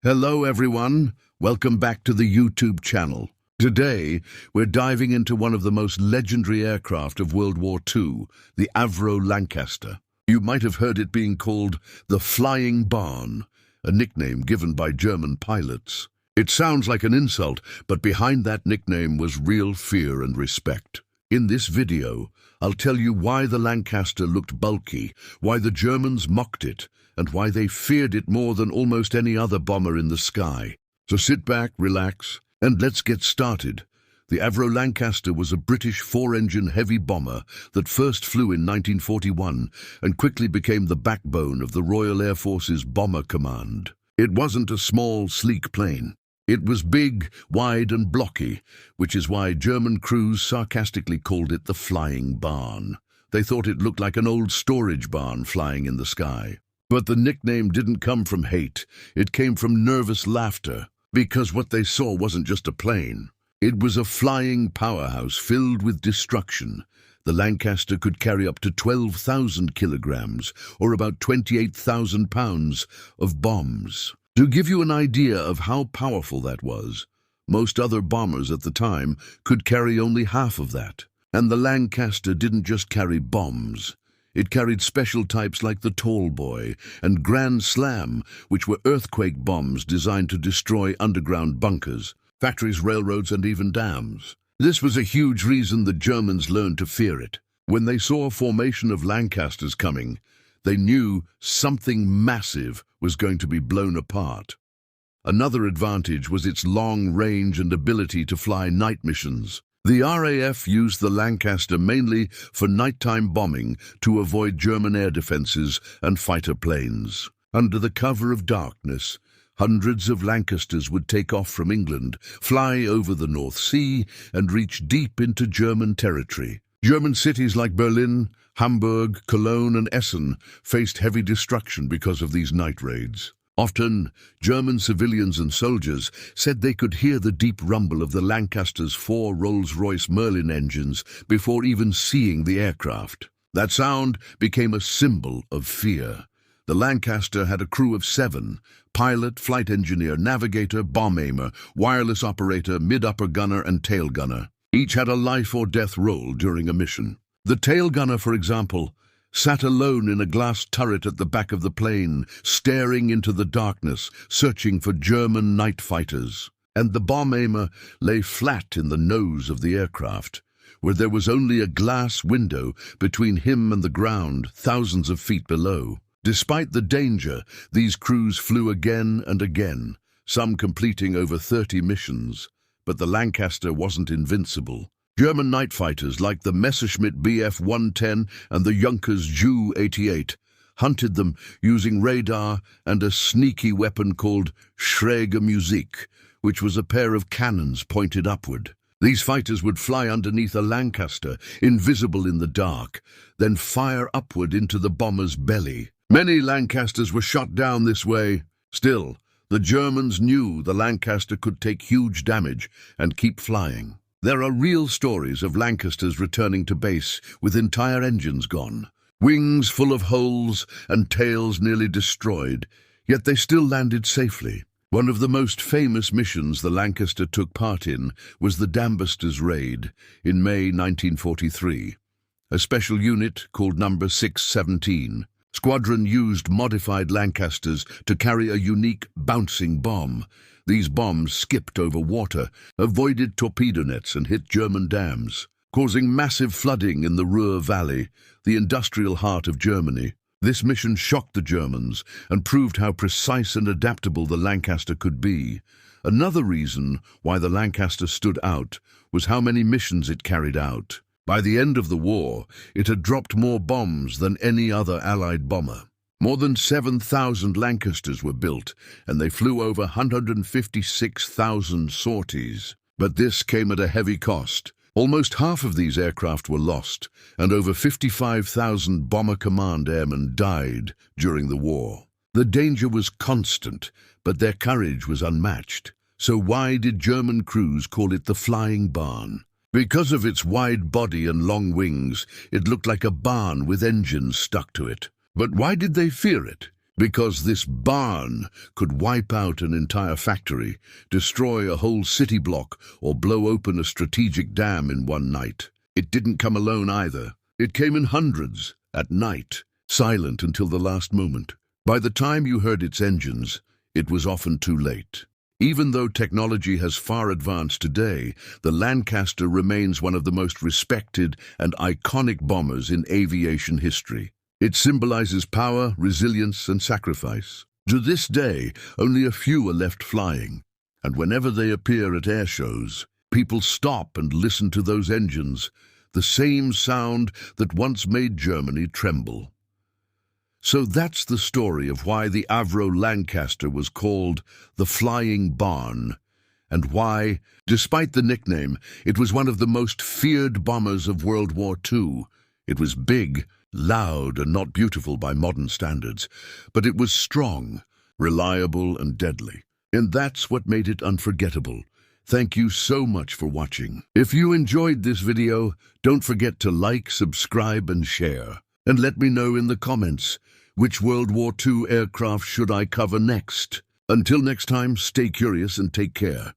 Hello everyone, welcome back to the YouTube channel. Today, we're diving into one of the most legendary aircraft of World War II, the Avro Lancaster. You might have heard it being called the Flying Barn, a nickname given by German pilots. It sounds like an insult, but behind that nickname was real fear and respect. In this video, I'll tell you why the Lancaster looked bulky, why the Germans mocked it, and why they feared it more than almost any other bomber in the sky. So sit back, relax, and let's get started. The Avro Lancaster was a British four-engine heavy bomber that first flew in 1941 and quickly became the backbone of the Royal Air Force's Bomber Command. It wasn't a small, sleek plane. It was big, wide and blocky, which is why German crews sarcastically called it the Flying Barn. They thought it looked like an old storage barn flying in the sky. But the nickname didn't come from hate, it came from nervous laughter, because what they saw wasn't just a plane. It was a flying powerhouse filled with destruction. The Lancaster could carry up to 12,000 kilograms, or about 28,000 pounds, of bombs. To give you an idea of how powerful that was, most other bombers at the time could carry only half of that. And the Lancaster didn't just carry bombs. It carried special types like the Tallboy and Grand Slam, which were earthquake bombs designed to destroy underground bunkers, factories, railroads, and even dams. This was a huge reason the Germans learned to fear it. When they saw a formation of Lancasters coming, they knew something massive was going to be blown apart. Another advantage was its long range and ability to fly night missions. The RAF used the Lancaster mainly for nighttime bombing to avoid German air defenses and fighter planes. Under the cover of darkness, hundreds of Lancasters would take off from England, fly over the North Sea, and reach deep into German territory. German cities like Berlin, Hamburg, Cologne, and Essen faced heavy destruction because of these night raids. Often, German civilians and soldiers said they could hear the deep rumble of the Lancaster's 4 Rolls-Royce Merlin engines before even seeing the aircraft. That sound became a symbol of fear. The Lancaster had a crew of 7: pilot, flight engineer, navigator, bomb aimer, wireless operator, mid-upper gunner, and tail gunner. Each had a life-or-death role during a mission. The tail gunner, for example, sat alone in a glass turret at the back of the plane, staring into the darkness, searching for German night fighters. And the bomb aimer lay flat in the nose of the aircraft, where there was only a glass window between him and the ground, thousands of feet below. Despite the danger, these crews flew again and again, some completing over 30 missions. But the Lancaster wasn't invincible. German night fighters like the Messerschmitt Bf 110 and the Junkers Ju 88 hunted them using radar and a sneaky weapon called Schräge Musik, which was a pair of cannons pointed upward. These fighters would fly underneath a Lancaster, invisible in the dark, then fire upward into the bomber's belly. Many Lancasters were shot down this way. Still, the Germans knew the Lancaster could take huge damage and keep flying. There are real stories of Lancasters returning to base with entire engines gone, wings full of holes and tails nearly destroyed, yet they still landed safely. One of the most famous missions the Lancaster took part in was the Dambusters Raid in May 1943. A special unit called No. 617. Squadron used modified Lancasters to carry a unique bouncing bomb. These bombs skipped over water, avoided torpedo nets, and hit German dams, causing massive flooding in the Ruhr Valley, the industrial heart of Germany. This mission shocked the Germans and proved how precise and adaptable the Lancaster could be. Another reason why the Lancaster stood out was how many missions it carried out. By the end of the war, it had dropped more bombs than any other Allied bomber. More than 7,000 Lancasters were built, and they flew over 156,000 sorties. But this came at a heavy cost. Almost half of these aircraft were lost, and over 55,000 Bomber Command airmen died during the war. The danger was constant, but their courage was unmatched. So why did German crews call it the Flying Barn? Because of its wide body and long wings, it looked like a barn with engines stuck to it. But why did they fear it? Because this barn could wipe out an entire factory, destroy a whole city block, or blow open a strategic dam in one night. It didn't come alone either. It came in hundreds, at night, silent until the last moment. By the time you heard its engines, it was often too late. Even though technology has far advanced today, the Lancaster remains one of the most respected and iconic bombers in aviation history. It symbolizes power, resilience, and sacrifice. To this day, only a few are left flying, and whenever they appear at air shows, people stop and listen to those engines, the same sound that once made Germany tremble. So that's the story of why the Avro Lancaster was called the Flying Barn, and why, despite the nickname, it was one of the most feared bombers of World War II. It was big, loud, and not beautiful by modern standards, but it was strong, reliable, and deadly. And that's what made it unforgettable. Thank you so much for watching. If you enjoyed this video, don't forget to like, subscribe, and share. And let me know in the comments, which World War II aircraft should I cover next? Until next time, stay curious and take care.